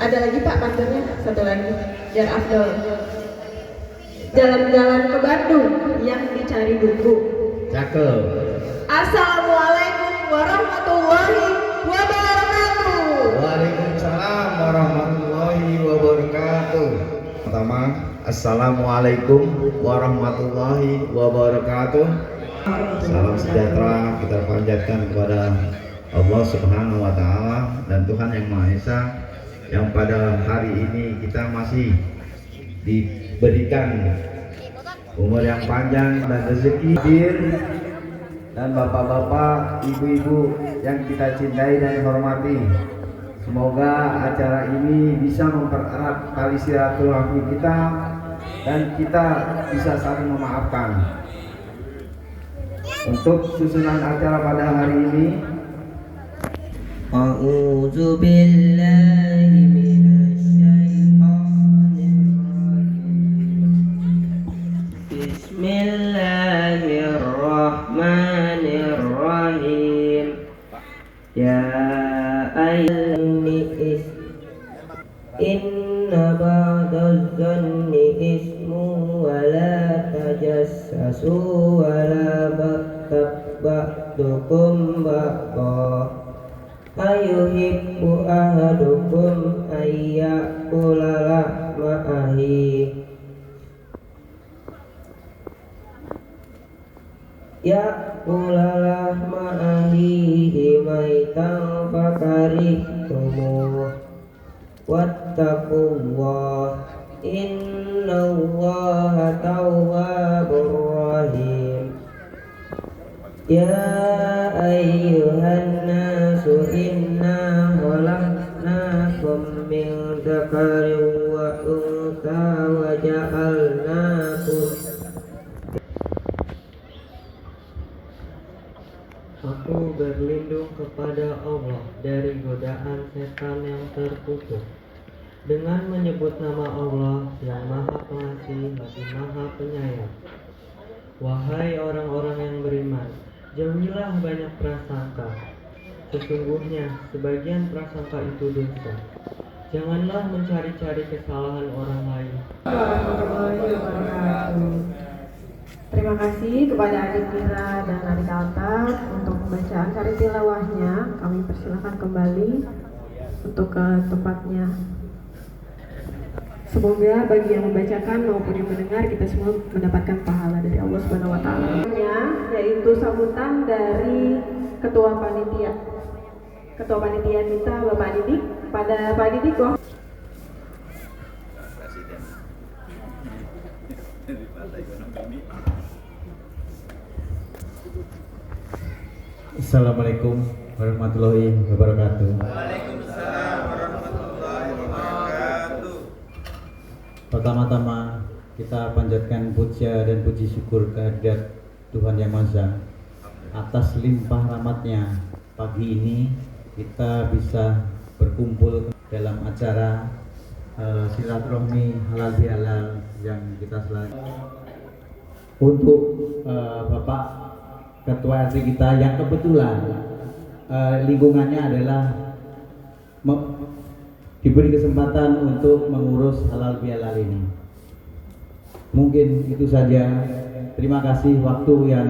Ada lagi Pak panturnya, satu lagi. Biar afdol. Jalan-jalan ke Bandung yang dicari buku. Cakep. Assalamualaikum warahmatullahi wabarakatuh. Waalaikumsalam warahmatullahi wabarakatuh. Pertama, assalamualaikum warahmatullahi wabarakatuh. Salam sejahtera kita panjatkan kepada Allah Subhanahu wa Ta'ala dan Tuhan Yang Maha Esa, yang pada hari ini kita masih diberikan umur yang panjang dan rezeki, dan bapak-bapak, ibu-ibu yang kita cintai dan hormati. Semoga acara ini bisa mempererat tali silaturahmi kita dan kita bisa saling memaafkan. Untuk susunan acara pada hari ini, A'udzu billahi minasyaitonir rajim. Bismillahirrahmanirrahim. Ya ayyuhan inna ba'daz zanni ismu wa la tajassasu wa la ba'dukum ba'da. Ayuhibbu ahadukum ayyakula lahma ahi yakula lahma ahihi maitan fakarihtumu wattaqullah innallaha tawwabur rahim. Ya ayyuhan nasu inna khalaqnakum min dzakarin wa untha wa ja'alnakum. Aku berlindung kepada Allah dari godaan setan yang terkutuk dengan menyebut nama Allah yang Maha Pengasih lagi Maha Penyayang. Wahai orang-orang yang beriman, jauhilah banyak prasangka. Sesungguhnya sebagian prasangka itu dosa. Janganlah mencari-cari kesalahan orang lain. Warahmatullahi wabarakatuh. Terima kasih kepada adik Mira dan adik Alta untuk pembacaan karya tilawahnya. Kami persilakan kembali untuk ke tempatnya. Semoga bagi yang membacakan maupun yang mendengar, kita semua mendapatkan pahala dari Allah Subhanahu wa Ta'ala. Yaitu sambutan dari Ketua Panitia kita, Bapak Didik. Pada Pak Didik, Assalamualaikum warahmatullahi wabarakatuh. Waalaikumsalam warahmatullahi wabarakatuh. Pertama-tama kita panjatkan puja dan puji syukur kehadirat Tuhan Yang Maha Esa atas limpah rahmatnya. Pagi ini kita bisa berkumpul dalam acara silaturahmi halal bihalal yang kita selalu untuk Bapak Ketua RT kita yang kebetulan lingkungannya adalah diberi kesempatan untuk mengurus halal bihalal ini. Mungkin itu saja. Terima kasih waktu yang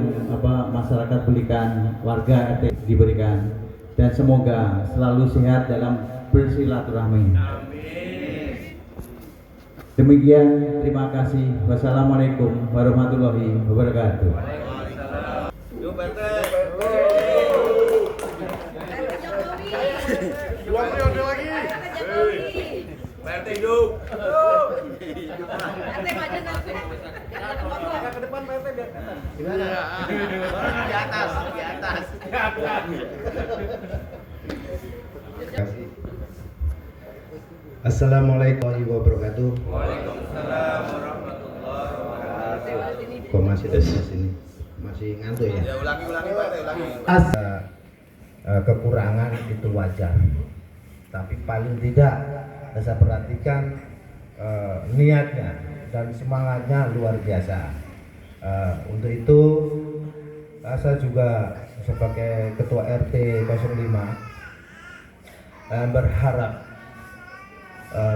masyarakat berikan, warga RT diberikan, dan semoga selalu sehat dalam bersilaturahmi. Demikian, terima kasih. Wassalamualaikum warahmatullahi wabarakatuh. Yuk Pak RT. Pak RT hidup. Ke depan Pak RT biar kelihatan. Gimana? Di atas. Assalamualaikum warahmatullahi wabarakatuh. Waalaikumsalam warahmatullahi wabarakatuh. Kok masih ada di sini? Masih ngantuk ya? Ya ulangi Pak RT, ulangi. Kekurangan itu wajar, tapi paling tidak saya perhatikan niatnya dan semangatnya luar biasa. Untuk itu saya juga sebagai Ketua RT 05 berharap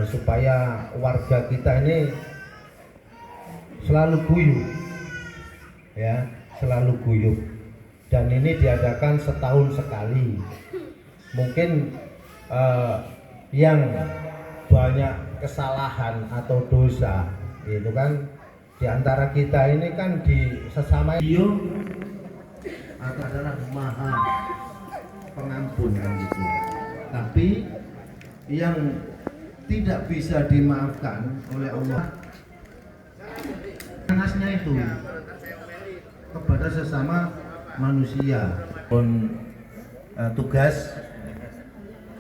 supaya warga kita ini selalu guyup, ya, selalu guyup. Dan ini diadakan setahun sekali. Mungkin yang banyak kesalahan atau dosa itu kan di antara kita ini kan di sesama dia adalah maha pengampun kan gitu. Tapi yang tidak bisa dimaafkan oleh Allah panasnya itu kepada sesama manusia. Pun tugas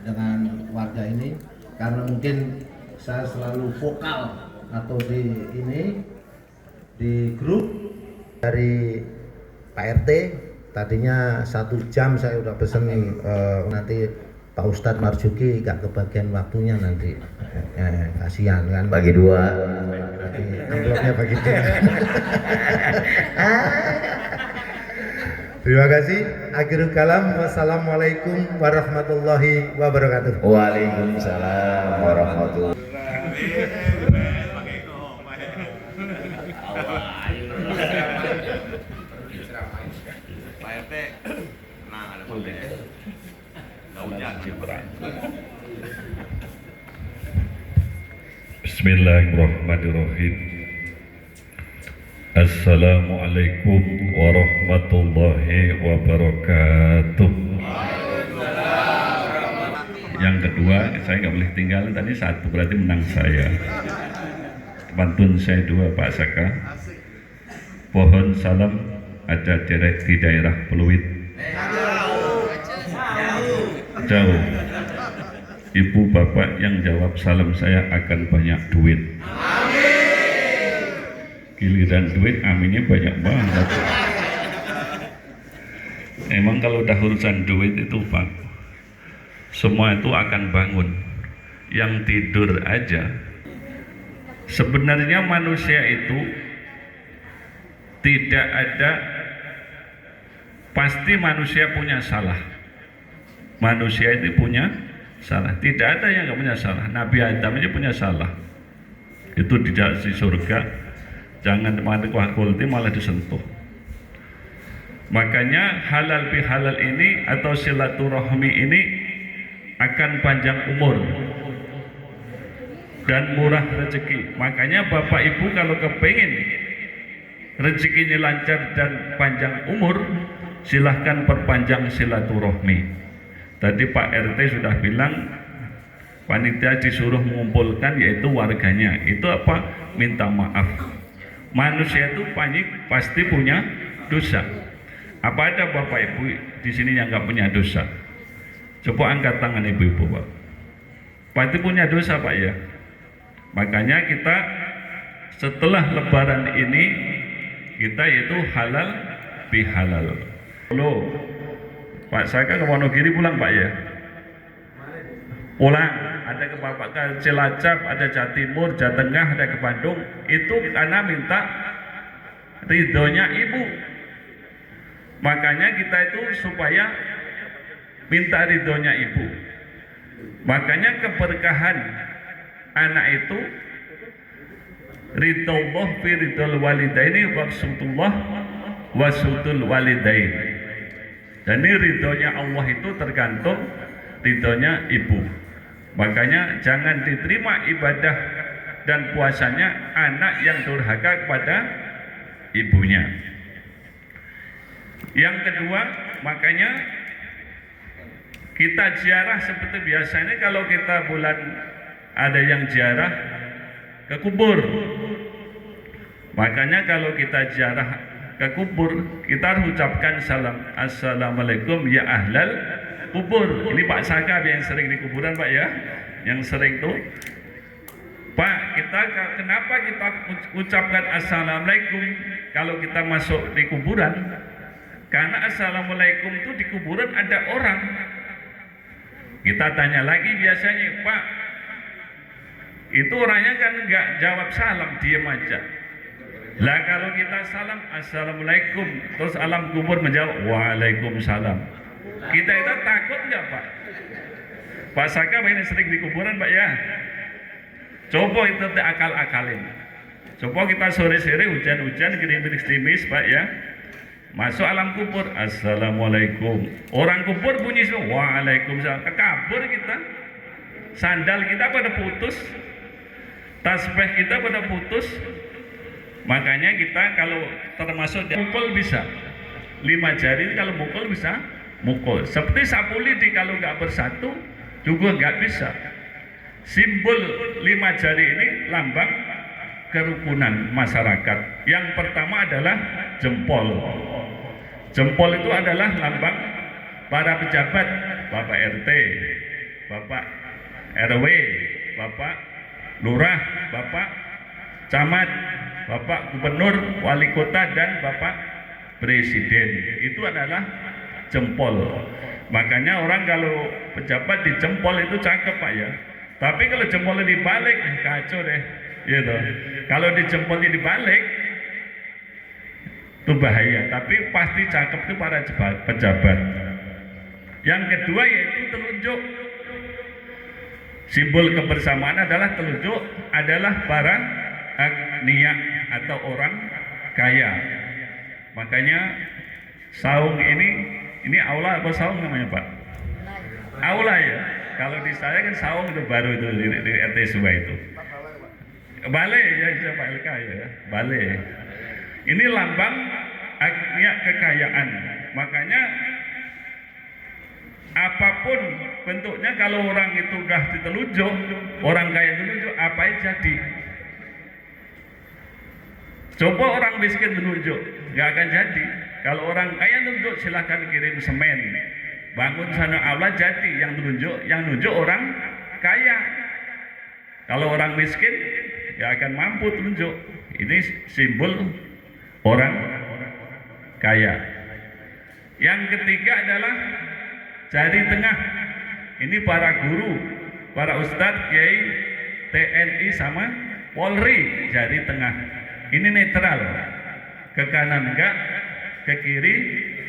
dengan warga ini karena mungkin saya selalu vokal atau di grup dari Pak RT. Tadinya 1 jam saya udah pesen nanti Pak Ustadz Marzuki gak kebagian waktunya nanti, kasihan kan, bagi 2 nanti amplopnya bagi 2. Terima kasih. Akhirul kalam. Wassalamualaikum warahmatullahi wabarakatuh. Waalaikumsalam warahmatullahi Bismillahirrahmanirrahim. Assalamualaikum warahmatullahi wabarakatuh. Yang kedua, saya nggak boleh tinggalin, tadi 1 berarti menang saya. Pantun saya 2, Pak Saka. Pohon salam ada di daerah Pluit. Jauh. Ibu bapak yang jawab salam saya akan banyak duit. Giliran duit aminnya banyak banget. Emang kalau udah urusan duit itu Pak, semua itu akan bangun. Yang tidur aja. Sebenarnya manusia itu tidak ada, pasti manusia punya salah. Manusia itu punya salah. Tidak ada yang nggak punya salah. Nabi Adam aja punya salah. Itu tidak di surga. Jangan kulti malah disentuh. Makanya halal bihalal ini atau silaturahmi ini akan panjang umur dan murah rezeki. Makanya Bapak Ibu kalau kepingin rezekinya lancar dan panjang umur, silahkan perpanjang silaturahmi. Tadi Pak RT sudah bilang panitia disuruh mengumpulkan yaitu warganya. Itu apa? Minta maaf. Manusia itu pasti punya dosa. Apa ada Bapak Ibu di sini yang nggak punya dosa? Coba angkat tangan ibu-ibu Pak. Pasti punya dosa Pak ya. Makanya kita setelah Lebaran ini kita yaitu halal bihalal. Loh, Pak Saka ke Wonogiri pulang Pak ya? Pulang, ada ke Bapak ke Cilacap, ada Jawa Timur, Jawa Tengah, ada ke Bandung. Itu karena minta ridhonya ibu. Makanya kita itu supaya minta ridhonya ibu. Makanya keberkahan anak itu ridhollah fi ridhol walidaini waksutullah wasutul walidain. Dan ini ridhonya Allah itu tergantung ridhonya ibu. Makanya jangan diterima ibadah dan puasanya anak yang durhaka kepada ibunya. Yang kedua, makanya kita ziarah seperti biasanya kalau kita bulan ada yang ziarah ke kubur. Makanya kalau kita ziarah ke kubur, kita harus ucapkan salam, assalamualaikum ya ahlal kubur. Ini Pak Saka yang sering di kuburan Pak ya, yang sering tuh Pak, kenapa kita ucapkan assalamualaikum kalau kita masuk di kuburan? Karena assalamualaikum itu di kuburan ada orang. Kita tanya lagi biasanya, Pak, itu orangnya kan nggak jawab salam, diam aja. Lah kalau kita salam assalamualaikum, terus alam kubur menjawab waalaikumsalam, kita itu takut nggak Pak? Pak Saka ini sering di kuburan Pak ya. Coba itu akal-akalin. Coba kita sore-sore hujan-hujan gerimis-gerimis Pak ya. Masuk alam kubur, assalamualaikum. Orang kubur bunyi semua, waalaikumsalam. Kabur kita. Sandal kita pada putus. Tasbih kita pada putus. Makanya kita kalau termasuk mukul bisa. 5 jari kalau mukul bisa mukul. Seperti sapu lidi kalau nggak bersatu juga nggak bisa. Simbol 5 jari ini lambang kerukunan masyarakat. Yang pertama adalah jempol. Jempol itu adalah lambang para pejabat, Bapak RT, Bapak RW, Bapak Lurah, Bapak Camat, Bapak Gubernur, Wali Kota, dan Bapak Presiden. Itu adalah jempol. Makanya orang kalau pejabat dijempol itu cakep Pak ya. Tapi kalau jempolnya dibalik, kacau deh. Gitu. Kalau dijempolnya dibalik, itu bahaya. Tapi pasti cakep itu para pejabat. Yang kedua yaitu telunjuk. Simbol kebersamaan adalah telunjuk adalah para agniya atau orang kaya. Makanya saung ini aula apa saung namanya Pak? Aula ya. Kalau di saya kan saung itu baru itu di RT Suba itu. Balai ya Pak LK ya. Balai. Ini lambang agniya kekayaan. Makanya apapun bentuknya kalau orang itu udah ditelunjuk, orang kaya telunjuk, apa yang jadi? Coba orang miskin telunjuk, nggak akan jadi. Kalau orang kaya telunjuk, silahkan kirim semen, bangun sana aula jadi. Yang nunjuk orang kaya. Kalau orang miskin, nggak akan mampu telunjuk. Ini simbol orang kaya. Yang ketiga adalah jari tengah. Ini para guru, para ustadz, kiai, TNI sama Polri, jari tengah. Ini netral. Ke kanan enggak, ke kiri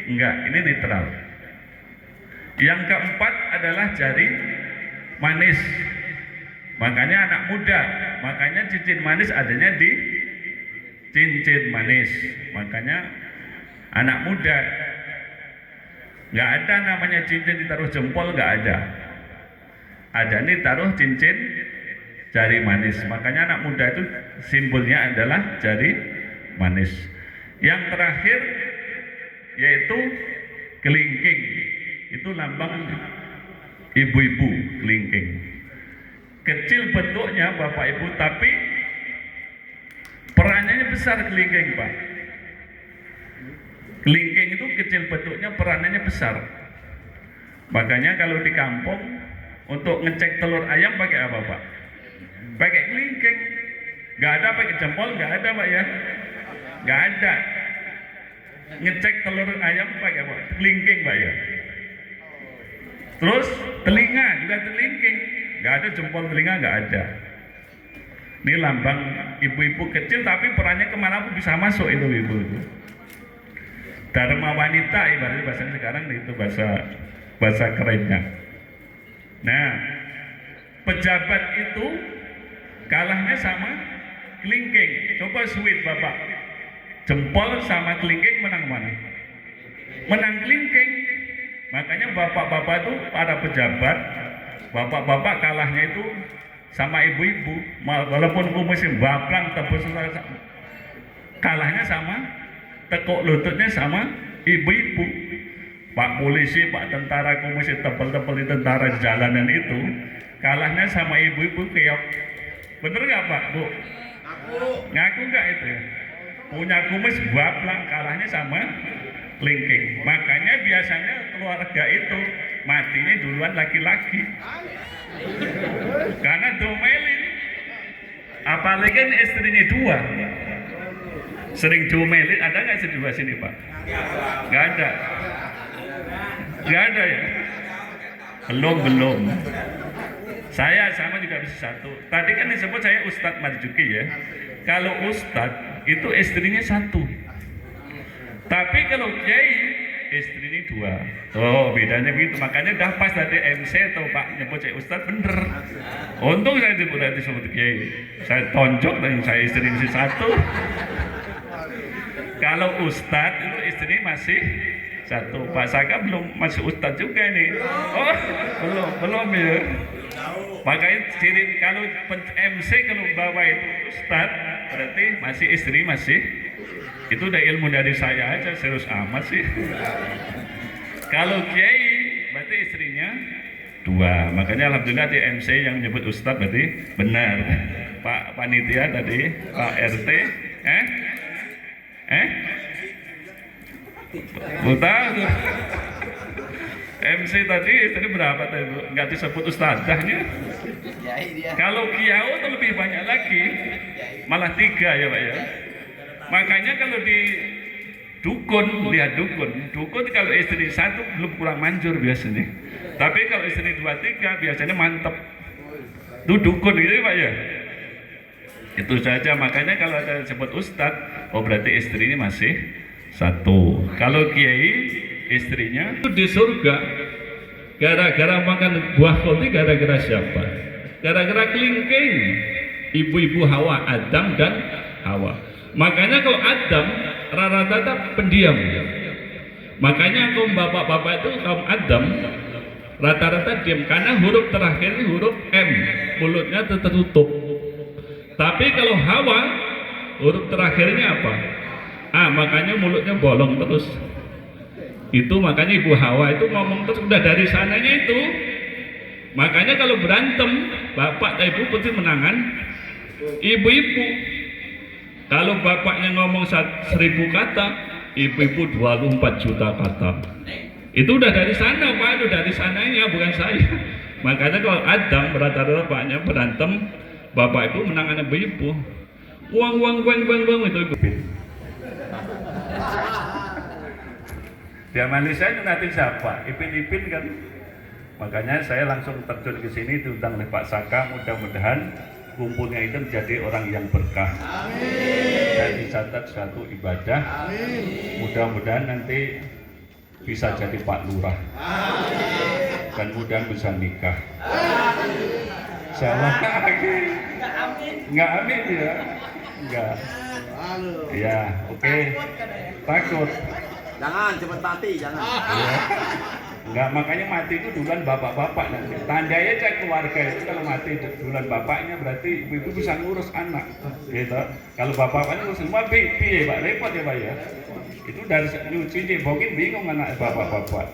enggak. Ini netral. Yang keempat adalah jari manis. Makanya anak muda, makanya cincin manis adanya di cincin manis. Makanya anak muda nggak ada namanya cincin ditaruh jempol, nggak ada. Ada nih taruh cincin jari manis. Makanya anak muda itu simbolnya adalah jari manis. Yang terakhir yaitu kelingking. Itu lambang ibu-ibu, kelingking. Kecil bentuknya Bapak Ibu, tapi perannya besar kelingking Pak. Kelingking itu kecil bentuknya, perannya besar. Makanya kalau di kampung untuk ngecek telur ayam pakai apa Pak? Pakai kelingking. Nggak ada pakai jempol, nggak ada Pak ya. Nggak ada. Ngecek telur ayam pakai apa? Kelingking Pak ya. Terus telinga juga kelingking. Nggak ada jempol, telinga nggak ada. Ini lambang ibu-ibu kecil, tapi perannya kemana pun bisa masuk itu ibu itu. Dharma wanita ibaratnya bahasanya sekarang itu bahasa kerennya. Nah, pejabat itu kalahnya sama kelingking. Coba sweet Bapak, jempol sama kelingking menang mana? Menang kelingking. Makanya bapak-bapak itu para pejabat, bapak-bapak kalahnya itu sama ibu-ibu. Walaupun kumisnya baplang tebus, kalahnya sama tekuk lututnya sama ibu-ibu. Pak polisi, Pak tentara kumisnya tebal-tebal di tentara jalanan itu kalahnya sama ibu-ibu keok. Bener nggak Pak Bu? Ngaku nggak itu? Punya kumis baplang, kalahnya sama kelingking. Makanya biasanya keluarga itu matinya duluan laki-laki karena domelin. Apalagi kan istrinya dua, sering domelin. Ada nggak sedua sini Pak? Nggak ada. Nggak ada ya? Belum. Saya sama juga bisa satu. Tadi kan disebut saya Ustadz Marzuki ya. Kalau Ustadz itu istrinya satu. Tapi kalau kiai istri ini 2. Oh, bedanya begitu. Makanya udah pas tadi MC atau Pak nyebut saya Ustadz bener. Untung saya disebut Kiai. Saya tonjok dan saya istri masih 1. Kalau Ustadz itu istri masih 1. Pak Saka belum masih Ustadz juga nih. Oh, belum ya. Makanya ciri kalau MC kalau bawa itu Ustadz berarti masih istri masih. Itu udah ilmu dari saya aja, serius amat sih. Kalau Kiai berarti istrinya 2. Makanya alhamdulillah di MC yang menyebut Ustadz berarti benar. Pak Panitia tadi, Pak RT, Buta MC tadi istri berapa tadi? Nggak disebut ustadzahnya. Kalau Kiau itu lebih banyak lagi, malah 3 ya Pak ya. Makanya kalau di dukun, lihat dukun kalau istri 1 belum kurang manjur biasanya. Tapi kalau istri 2, 3 biasanya mantep. Itu dukun gitu Pak ya. Itu saja, makanya kalau ada sebut ustadz, oh berarti istri ini masih 1. Kalau Kiai istrinya itu di surga gara-gara makan buah khuldi, gara-gara siapa? Gara-gara kelingking ibu-ibu Hawa, Adam dan Hawa. Makanya kalau Adam rata-rata pendiam. Makanya kaum bapak-bapak itu kaum Adam rata-rata diam karena huruf terakhir ini huruf M, mulutnya tertutup. Tapi kalau Hawa huruf terakhirnya apa? Makanya mulutnya bolong terus. Itu makanya ibu Hawa itu ngomong terus, udah dari sananya itu. Makanya kalau berantem bapak dan ibu pasti menangan ibu-ibu. Kalau bapaknya ngomong 1000 kata, ibu-ibu 24 juta kata. Itu udah dari sana Pak, itu dari sananya, bukan saya. Makanya kalau Adam rata-rata bapaknya berantem, bapak ibu menangan ibu-ibu. Uang itu ibu. Dia Malaysia itu nanti siapa? Ipin kan. Makanya saya langsung terjun ke sini diundang oleh Pak Saka, mudah-mudahan kumpulnya itu menjadi orang yang berkah. Amin. Dan dicatat suatu ibadah. Amin. Mudah-mudahan nanti bisa jadi Pak Lurah. Amin. Dan mudah bisa nikah. Salah lagi. Enggak amin ya. Enggak. Ya, oke. Takut. Jangan cepat mati, jangan. Ya. Enggak, makanya mati itu duluan bapak-bapak nanti. Tandanya aja keluarga itu kalau mati duluan bapaknya berarti ibu-ibu bisa ngurus anak. Gitu. Kalau bapak-bapaknya ngurus semua piye Pak, repot ya Pak ya. Itu dari nyuci bokin bingung anak bapak-bapak.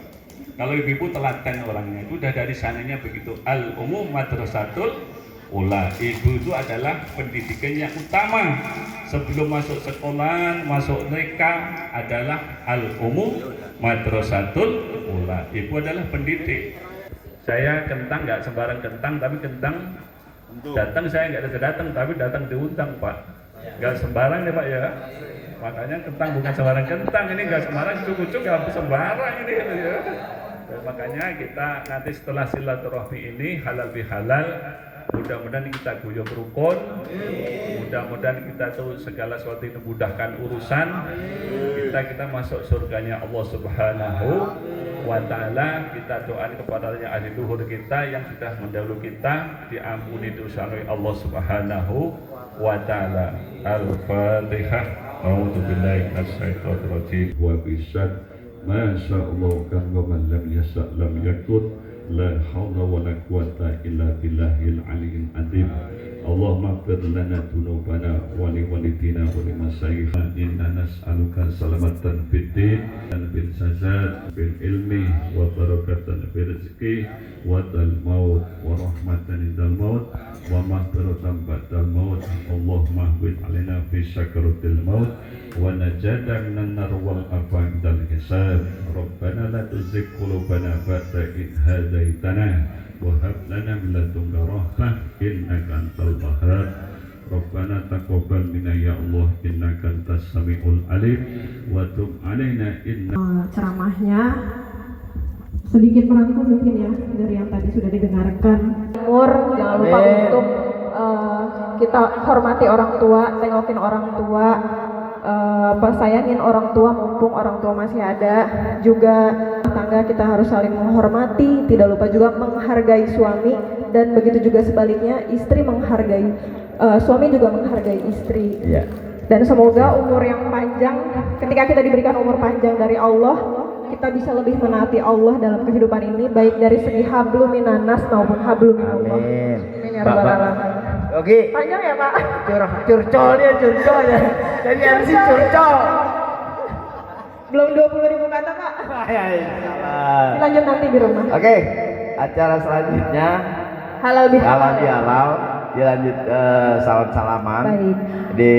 Kalau ibu-ibu telaten orangnya itu udah dari sananya begitu. Al-umum madrasatul ula. Ibu itu adalah pendidikan yang utama sebelum masuk sekolah, masuk TK adalah al-umum madrasatul ula. Ibu adalah pendidik. Saya kentang nggak sembarang kentang, tapi kentang datang saya nggak datang, tapi datang diundang Pak. Nggak sembarang ya Pak ya. Makanya kentang bukan sembarang kentang, ini nggak sembarang cucuk nggak sembarang ini ya. Makanya kita nanti setelah silaturahmi ini halal bihalal. Mudah-mudahan kita guyub rukun, mudah-mudahan kita tuh segala sesuatu itu mudahkan urusan, kita masuk surganya Allah Subhanahu wa Ta'ala. Kita doakan kepadanya ahli luhur kita yang sudah mendahulu kita, diampuni dosa oleh Allah Subhanahu wa Ta'ala. Al-Fatihah. A'udzubillahi minasyaitonir rajim. Wa bisad ma sya'allah kan wa man lam yasha' lam yakun. La haula wa la quwata illa billahil aliyyil azim. Allahumma ighfir lana dzunubana wa li walidina wa li masyayikhina. Inna nas'aluka salamatan fid din dan bil sazat bil ilmi wa barakatan fil rizqi wa dal maut wa rahmatan indal maut wa maghfiratan ba'dal maut. Allahumma hwid alaina fi sakaratil maut wa najata minan nar wal afwan dal hisab. Rabbana la tuzigh qulubana ba'da idh hadaitana wa hab lana min ladunka rahmah innaka antal wahhab. Rabbana taqabbal minna ya Allah innaka antas samiul alim wa tub alaina ceramahnya sedikit merangkum mungkin ya dari yang tadi sudah didengarkan. Jangan lupa untuk kita hormati orang tua, tengokin orang tua, sayangin orang tua mumpung orang tua masih ada. Juga tangga kita harus saling menghormati, tidak lupa juga menghargai suami, dan begitu juga sebaliknya istri menghargai suami juga menghargai istri. Dan semoga umur yang panjang, ketika kita diberikan umur panjang dari Allah, kita bisa lebih menaati Allah dalam kehidupan ini, baik dari segi hablum minanas maupun hablum minallah. Amin. Amin ya rabbal alamin. Oke. Panjang ya Pak? Curcol ya. Jadi MC curcol. Belum 20.000 kata Pak. Ya, salah. Lanjut nanti di rumah. Oke. Acara selanjutnya Halal bihalal. Dilanjut salam-salaman. Baik. Di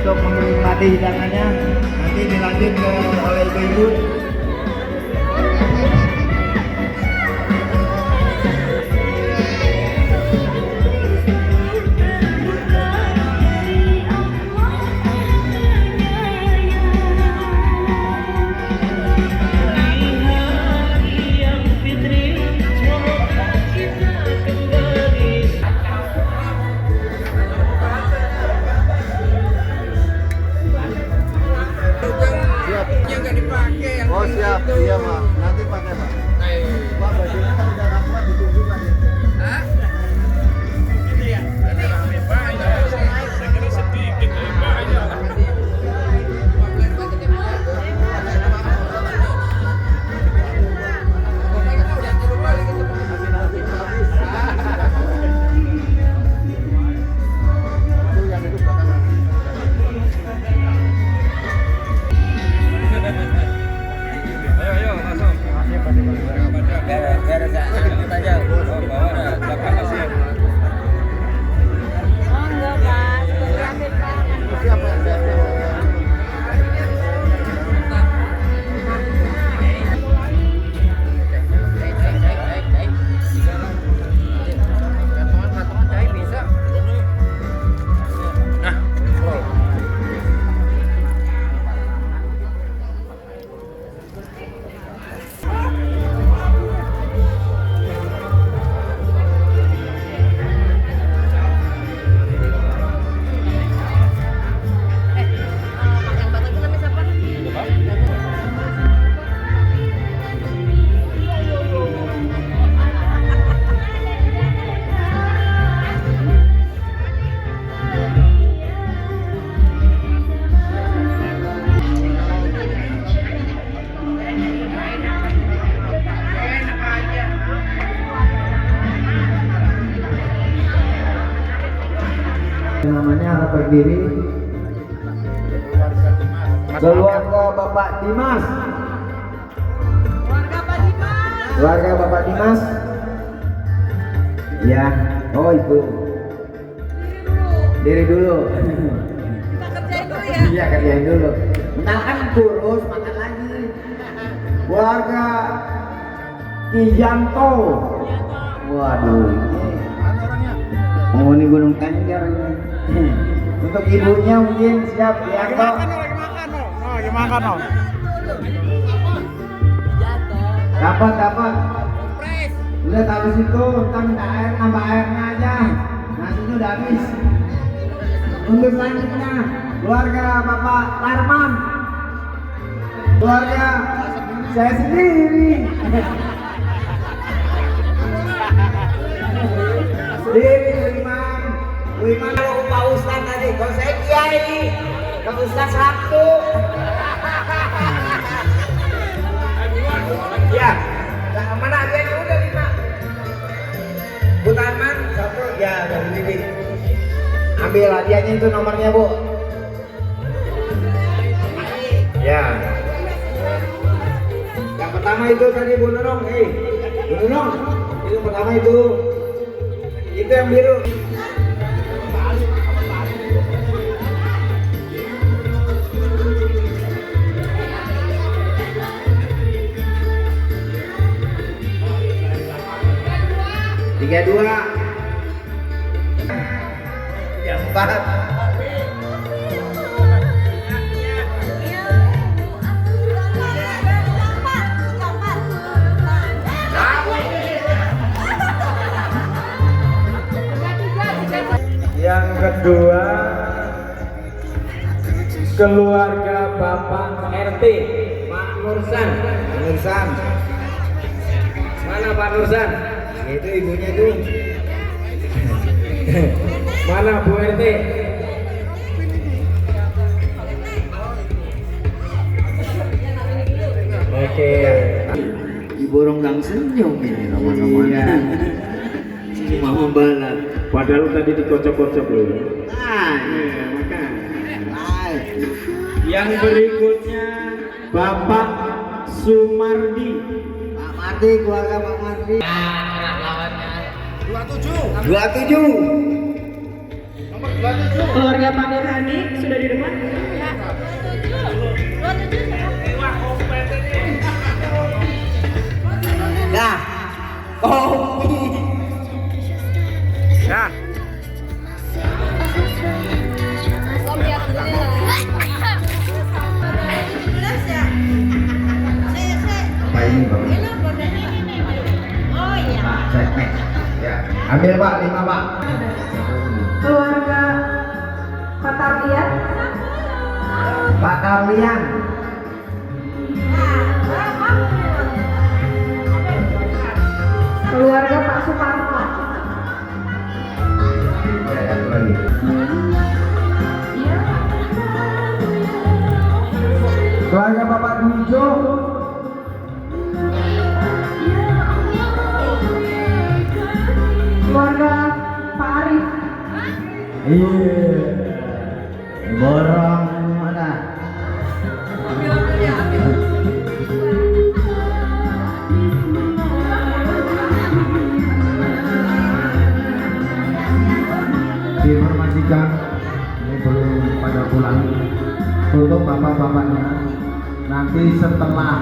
untuk menikmati hidangannya. Nanti dilanjut oleh ibu-ibu. Namanya harap berdiri. Keluarga Bapak Dimas. Keluarga Bapak Dimas. Ya, oh itu. Diri dulu. Kita kerjain dulu ya. Iya, kerjain dulu. Bentar kan kurus, makan lagi. Keluarga Kijanto. Waduh, ini Gunung Tengger ini. Untuk ibunya mungkin siap ya toh. Lagi makan no. Dapat. Udah taruh situ, ntar minta air, nambah airnya aja. Nasinya udah habis. Untuk selanjutnya, keluarga Bapak Tarman. Keluarga saya sendiri. Wiman kalau Pak Ustaz tadi, kalau saya Kiai, kalau Ustaz Sabtu. Ya, nah, mana hadiahnya udah 5. Bu Tarman satu, ya dari Bibi. Ambil hadiahnya itu nomornya Bu. Ya. Yang pertama itu tadi Bu Nurong, Bu Nurong, itu pertama itu yang biru. Tiga dua. Yang 4. Yang kedua, keluarga Bapak RT Pak Nursan. Mana Pak Nursan? Itu ibunya itu. Mana Bu RT? Oke. Ibu Ronggang senyum ini nama-namanya. Cuma membalas. Padahal tadi dikocok-kocok loh. Iya, makan. Yang berikutnya Bapak Sumardi. Pak Mardi, keluarga Pak Mardi. 27. Nomor 27. Keluarga Pak Nurhani sudah di depan. Nah. Oh. Ya. Apa ini Bapak? Oh iya. Cek. Ya. Ambil Pak, 5 Pak. Keluarga Pak Tarlian. Pak Karlian. Keluarga Pak Suparno. Ya, yang lagi. Keluarga Bapak Dujo. Keluarga Pak Arif. Iya. Borong mana? Diinformasikan ini belum pada pulang untuk bapak-bapaknya nanti setelah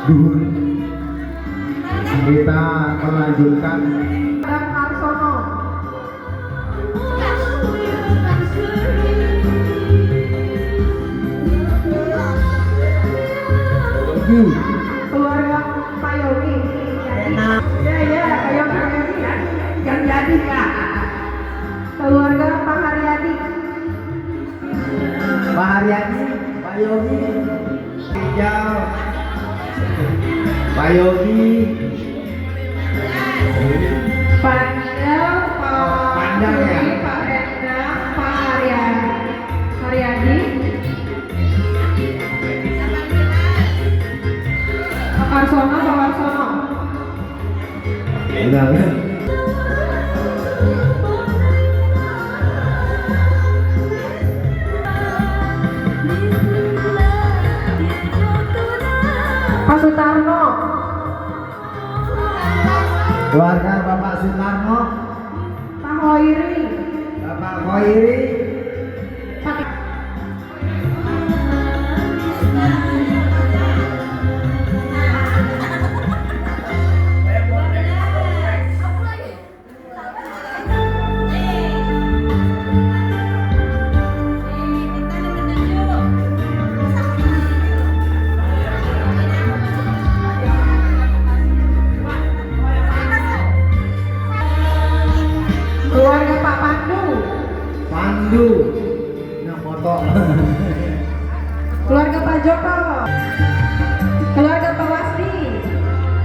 duhur kita melanjutkan Dan Arsono. Keluarga Pak Yogi. Ya, Pak Yogi ya. Yang jadi Kak. Keluarga Pak Haryadi. Pak Haryadi, Pak Yogi, Hijau, Pak Yogi, Pak Endang, Pak Pandang ya? Yogi, Pak Endang, Pak Haryadi. Pak Arsono, Pak Arsono. enggak. Pak Sutarno, Keluarga Bapak Sutarno, Pak Hoiri, Bapak Khoiri, Pak keluarga Pak Pandu, Pandu, nah foto, keluarga Pak Joko, keluarga Pak Wasdi,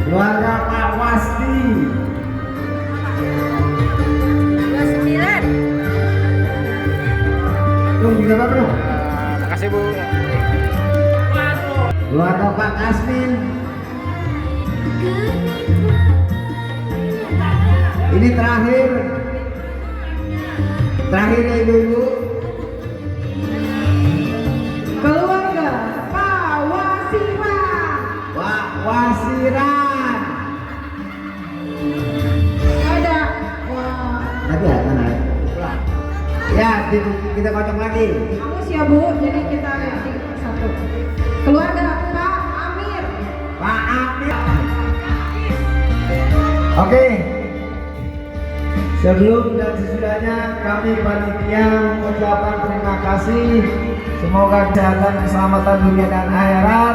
keluarga Pak Wasdi, 29. Dong juga Pak Bro, Makasih Bu. keluarga Pak Kasmin, ini terakhir ya ibu-ibu, keluarga Pak Wasiran, Pak Wasiran, ada wah, tadi ya mana ya kita kocok lagi, kamus ya Bu, jadi kita ganti satu. Keluarga Pak Amir, Pak Amir. Oke. Sebelum dan sesudahnya kami panitia mengucapkan terima kasih. Semoga kesehatan keselamatan dunia dan akhirat.